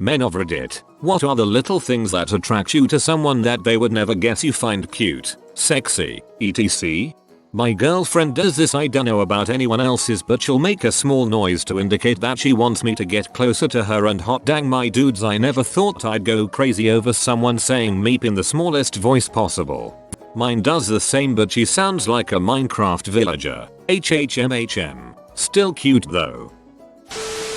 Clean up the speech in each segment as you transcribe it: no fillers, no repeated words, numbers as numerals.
Men of Reddit, what are the little things that attract you to someone that they would never guess you find cute, sexy, etc? My girlfriend does this. I don't know about anyone else's, but she'll make a small noise to indicate that she wants me to get closer to her, and hot dang my dudes, I never thought I'd go crazy over someone saying meep in the smallest voice possible. Mine does the same, but she sounds like a Minecraft villager. HHMHM. Still cute though.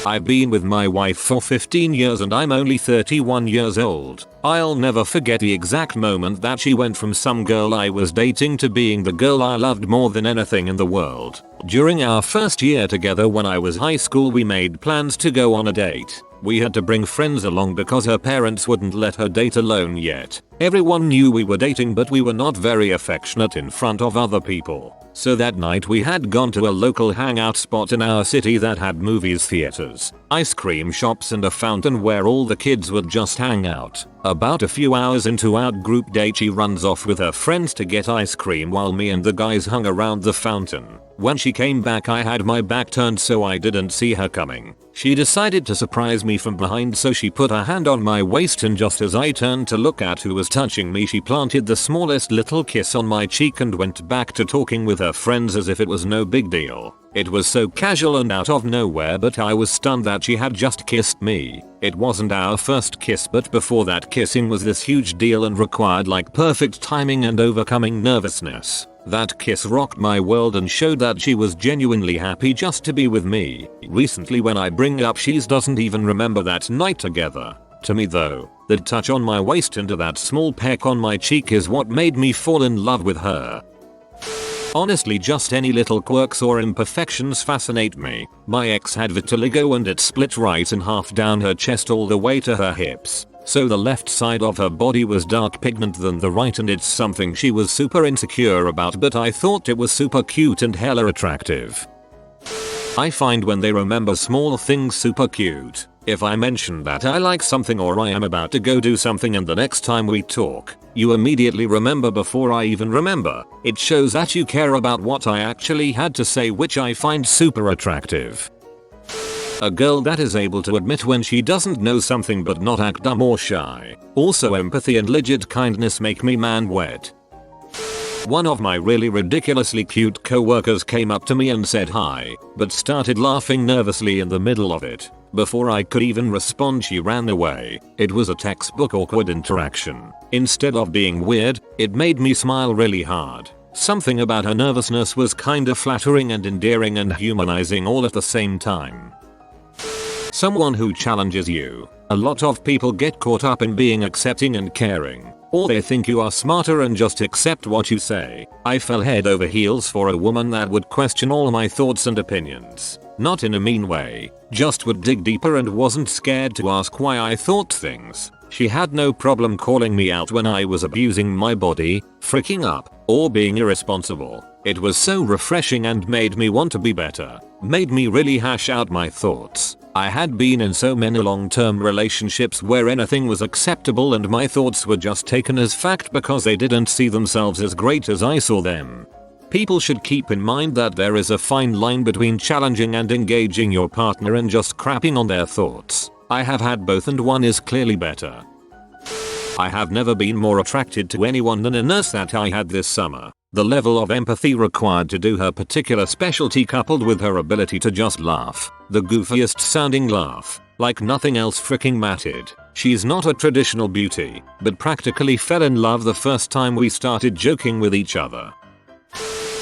I've been with my wife for 15 years and I'm only 31 years old. I'll never forget the exact moment that she went from some girl I was dating to being the girl I loved more than anything in the world. During our first year together when I was high school, we made plans to go on a date. We had to bring friends along because her parents wouldn't let her date alone yet. Everyone knew we were dating, but we were not very affectionate in front of other people. So that night we had gone to a local hangout spot in our city that had movies, theaters, ice cream shops and a fountain where all the kids would just hang out. About a few hours into our group date, she runs off with her friends to get ice cream while me and the guys hung around the fountain. When she came back, I had my back turned so I didn't see her coming. She decided to surprise me from behind, so she put her hand on my waist, and just as I turned to look at who was touching me, she planted the smallest little kiss on my cheek and went back to talking with her friends as if it was no big deal. It was so casual and out of nowhere, but I was stunned that she had just kissed me. It wasn't our first kiss, but before that, kissing was this huge deal and required like perfect timing and overcoming nervousness. That kiss rocked my world and showed that she was genuinely happy just to be with me. Recently when I bring up she doesn't even remember that night together. To me though, the touch on my waist and that small peck on my cheek is what made me fall in love with her. Honestly, just any little quirks or imperfections fascinate me. My ex had vitiligo and it split right in half down her chest all the way to her hips. So the left side of her body was dark pigment than the right, and it's something she was super insecure about, but I thought it was super cute and hella attractive. I find when they remember small things super cute. If I mention that I like something or I am about to go do something and the next time we talk, you immediately remember before I even remember, it shows that you care about what I actually had to say, which I find super attractive. A girl that is able to admit when she doesn't know something but not act dumb or shy. Also, empathy and legit kindness make me man wet. One of my really ridiculously cute coworkers came up to me and said hi, but started laughing nervously in the middle of it. Before I could even respond, she ran away. It was a textbook awkward interaction. Instead of being weird, it made me smile really hard. Something about her nervousness was kinda flattering and endearing and humanizing all at the same time. Someone who challenges you. A lot of people get caught up in being accepting and caring, or they think you are smarter and just accept what you say. I fell head over heels for a woman that would question all my thoughts and opinions. Not in a mean way, just would dig deeper and wasn't scared to ask why I thought things. She had no problem calling me out when I was abusing my body, freaking up, or being irresponsible. It was so refreshing and made me want to be better. Made me really hash out my thoughts. I had been in so many long-term relationships where anything was acceptable and my thoughts were just taken as fact because they didn't see themselves as great as I saw them. People should keep in mind that there is a fine line between challenging and engaging your partner and just crapping on their thoughts. I have had both and one is clearly better. I have never been more attracted to anyone than a nurse that I had this summer. The level of empathy required to do her particular specialty, coupled with her ability to just laugh, the goofiest sounding laugh, like nothing else, freaking mattered. She's not a traditional beauty, but practically fell in love the first time we started joking with each other.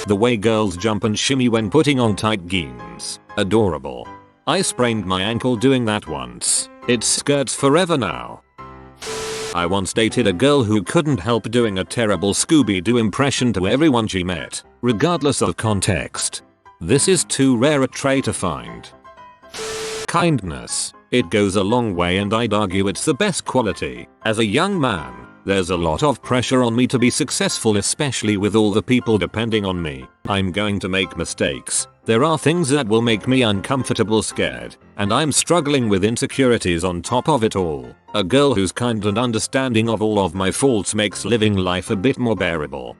The way girls jump and shimmy when putting on tight jeans. Adorable. I sprained my ankle doing that once. It skirts forever now. I once dated a girl who couldn't help doing a terrible Scooby-Doo impression to everyone she met, regardless of context. This is too rare a trait to find. Kindness. It goes a long way and I'd argue it's the best quality. As a young man, there's a lot of pressure on me to be successful, especially with all the people depending on me. I'm going to make mistakes. There are things that will make me uncomfortable, scared, and I'm struggling with insecurities on top of it all. A girl who's kind and understanding of all of my faults makes living life a bit more bearable.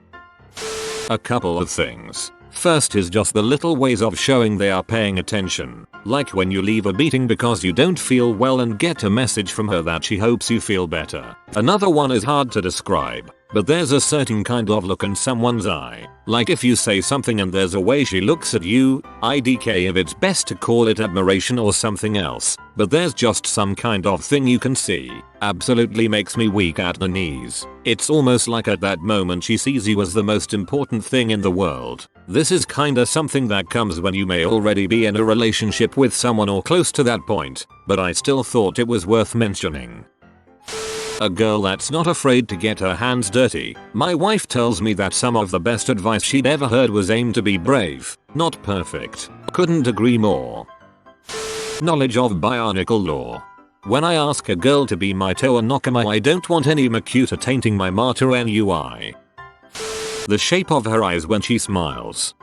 A couple of things. First is just the little ways of showing they are paying attention, like when you leave a meeting because you don't feel well and get a message from her that she hopes you feel better. Another one is hard to describe, but there's a certain kind of look in someone's eye. Like if you say something and there's a way she looks at you, IDK if it's best to call it admiration or something else, but there's just some kind of thing you can see. Absolutely makes me weak at the knees. It's almost like at that moment she sees you as the most important thing in the world. This is kinda something that comes when you may already be in a relationship with someone or close to that point, but I still thought it was worth mentioning. A girl that's not afraid to get her hands dirty. My wife tells me that some of the best advice she'd ever heard was aim to be brave, not perfect. Couldn't agree more. Knowledge of bionicle law. When I ask a girl to be my Toa Nakama, I don't want any Makuta tainting my Mata NUI. The shape of her eyes when she smiles.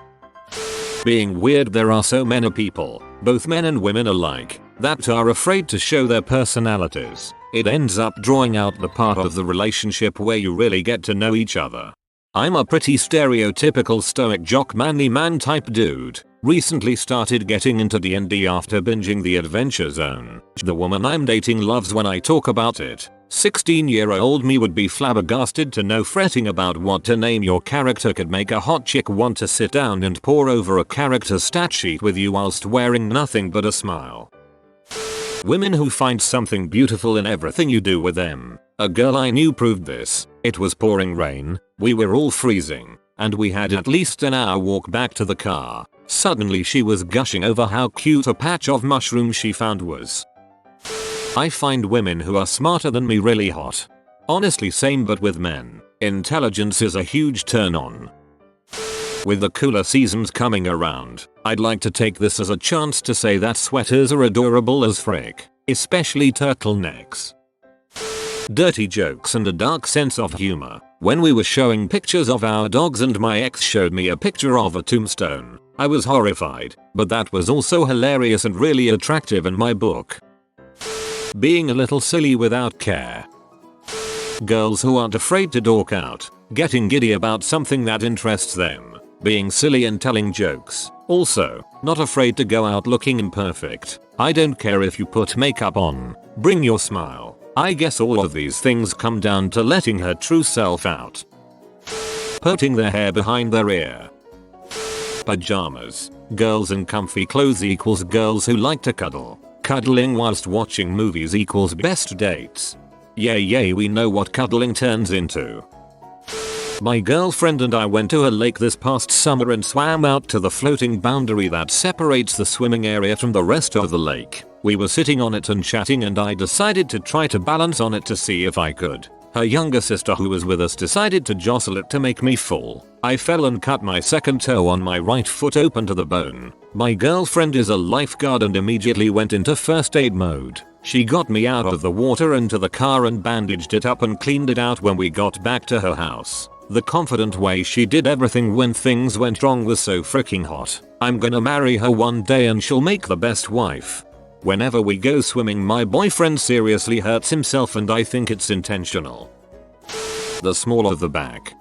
Being weird, there are so many people, both men and women alike, that are afraid to show their personalities. It ends up drawing out the part of the relationship where you really get to know each other. I'm a pretty stereotypical stoic jock manly man type dude. Recently started getting into D&D after binging The Adventure Zone. The woman I'm dating loves when I talk about it. 16-year-old me would be flabbergasted to know fretting about what to name your character could make a hot chick want to sit down and pore over a character stat sheet with you whilst wearing nothing but a smile. Women who find something beautiful in everything you do with them. A girl I knew proved this. It was pouring rain, we were all freezing, and we had at least an hour walk back to the car. Suddenly she was gushing over how cute a patch of mushrooms she found was. I find women who are smarter than me really hot. Honestly, same, but with men. Intelligence is a huge turn on. With the cooler seasons coming around, I'd like to take this as a chance to say that sweaters are adorable as frick, especially turtlenecks. Dirty jokes and a dark sense of humor. When we were showing pictures of our dogs and my ex showed me a picture of a tombstone, I was horrified, but that was also hilarious and really attractive in my book. Being a little silly without care. Girls who aren't afraid to dork out, getting giddy about something that interests them, being silly and telling jokes. Also, not afraid to go out looking imperfect. I don't care if you put makeup on, bring your smile. I guess all of these things come down to letting her true self out. Putting their hair behind their ear. Pajamas. Girls in comfy clothes equals girls who like to cuddle. Cuddling whilst watching movies equals best dates. Yay, we know what cuddling turns into. My girlfriend and I went to a lake this past summer and swam out to the floating boundary that separates the swimming area from the rest of the lake. We were sitting on it and chatting, and I decided to try to balance on it to see if I could. Her younger sister who was with us decided to jostle it to make me fall. I fell and cut my second toe on my right foot open to the bone. My girlfriend is a lifeguard and immediately went into first aid mode. She got me out of the water and to the car and bandaged it up and cleaned it out when we got back to her house. The confident way she did everything when things went wrong was so freaking hot. I'm gonna marry her one day and she'll make the best wife. Whenever we go swimming, my boyfriend seriously hurts himself and I think it's intentional. The small of the back.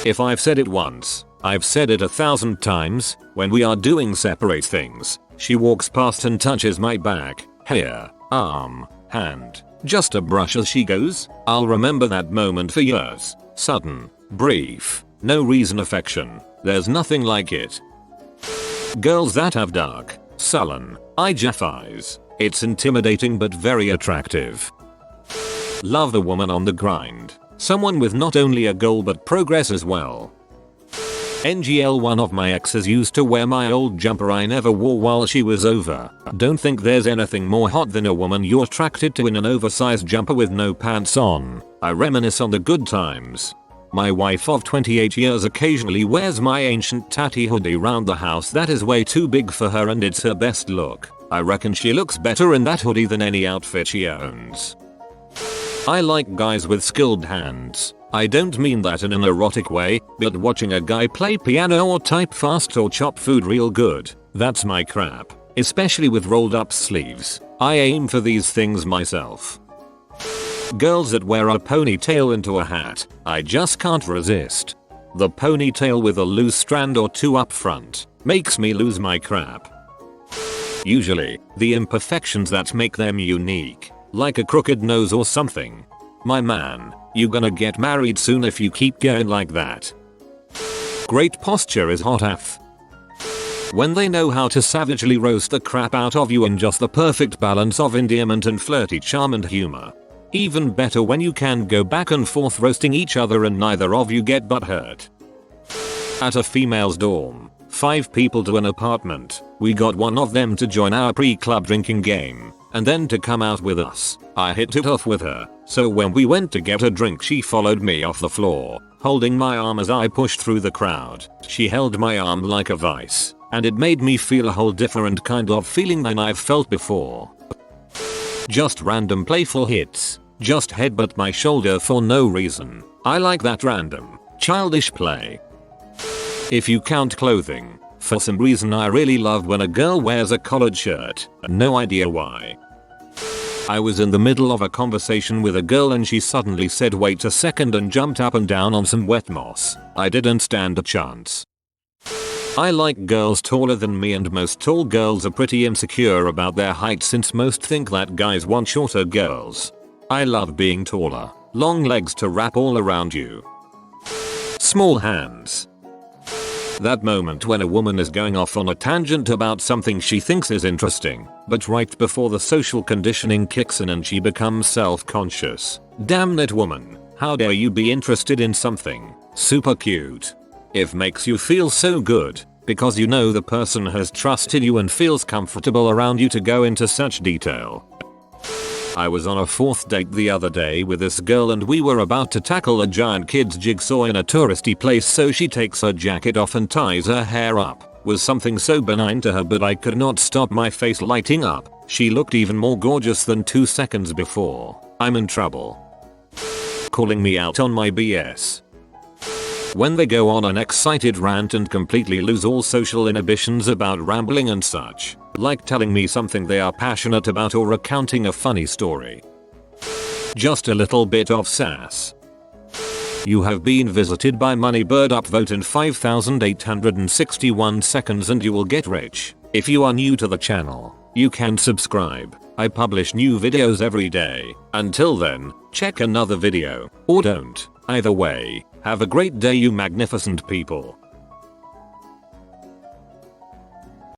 If I've said it once, I've said it 1,000 times. When we are doing separate things, she walks past and touches my back, hair, arm, hand, just a brush as she goes. I'll remember that moment for years. Sudden, brief, no reason affection. There's nothing like it. Girls that have dark, sullen, eye-jeff eyes. It's intimidating but very attractive. Love the woman on the grind. Someone with not only a goal but progress as well. NGL, one of my exes used to wear my old jumper I never wore while she was over. Don't think there's anything more hot than a woman you're attracted to in an oversized jumper with no pants on. I reminisce on the good times. My wife of 28 years occasionally wears my ancient tatty hoodie round the house that is way too big for her and it's her best look. I reckon she looks better in that hoodie than any outfit she owns. I like guys with skilled hands. I don't mean that in an erotic way, but watching a guy play piano or type fast or chop food real good, that's my crap. Especially with rolled up sleeves. I aim for these things myself. Girls that wear a ponytail into a hat. I just can't resist. The ponytail with a loose strand or two up front makes me lose my crap. Usually, the imperfections that make them unique, like a crooked nose or something. My man, you gonna get married soon if you keep going like that. Great posture is hot AF. When they know how to savagely roast the crap out of you in just the perfect balance of endearment and flirty charm and humor. Even better when you can go back and forth roasting each other and neither of you get butthurt. At a female's dorm, 5 people to an apartment, we got one of them to join our pre-club drinking game, and then to come out with us. I hit it off with her, so when we went to get a drink she followed me off the floor, holding my arm as I pushed through the crowd. She held my arm like a vice, and it made me feel a whole different kind of feeling than I've felt before. Just random playful hits. Just headbutt my shoulder for no reason. I like that random, childish play. If you count clothing, for some reason I really love when a girl wears a collared shirt, no idea why. I was in the middle of a conversation with a girl and she suddenly said wait a second and jumped up and down on some wet moss. I didn't stand a chance. I like girls taller than me and most tall girls are pretty insecure about their height since most think that guys want shorter girls. I love being taller, long legs to wrap all around you. Small hands. That moment when a woman is going off on a tangent about something she thinks is interesting, but right before the social conditioning kicks in and she becomes self-conscious. Damn it woman, how dare you be interested in something super cute. It makes you feel so good, because you know the person has trusted you and feels comfortable around you to go into such detail. I was on a 4th date the other day with this girl and we were about to tackle a giant kid's jigsaw in a touristy place, so she takes her jacket off and ties her hair up. Was something so benign to her but I could not stop my face lighting up. She looked even more gorgeous than 2 seconds before. I'm in trouble. Calling me out on my BS. When they go on an excited rant and completely lose all social inhibitions about rambling and such, like telling me something they are passionate about or recounting a funny story. Just a little bit of sass. You have been visited by Moneybird, upvote in 5,861 seconds and you will get rich. If you are new to the channel, you can subscribe. I publish new videos every day. Until then, check another video, or don't. Either way, have a great day you magnificent people.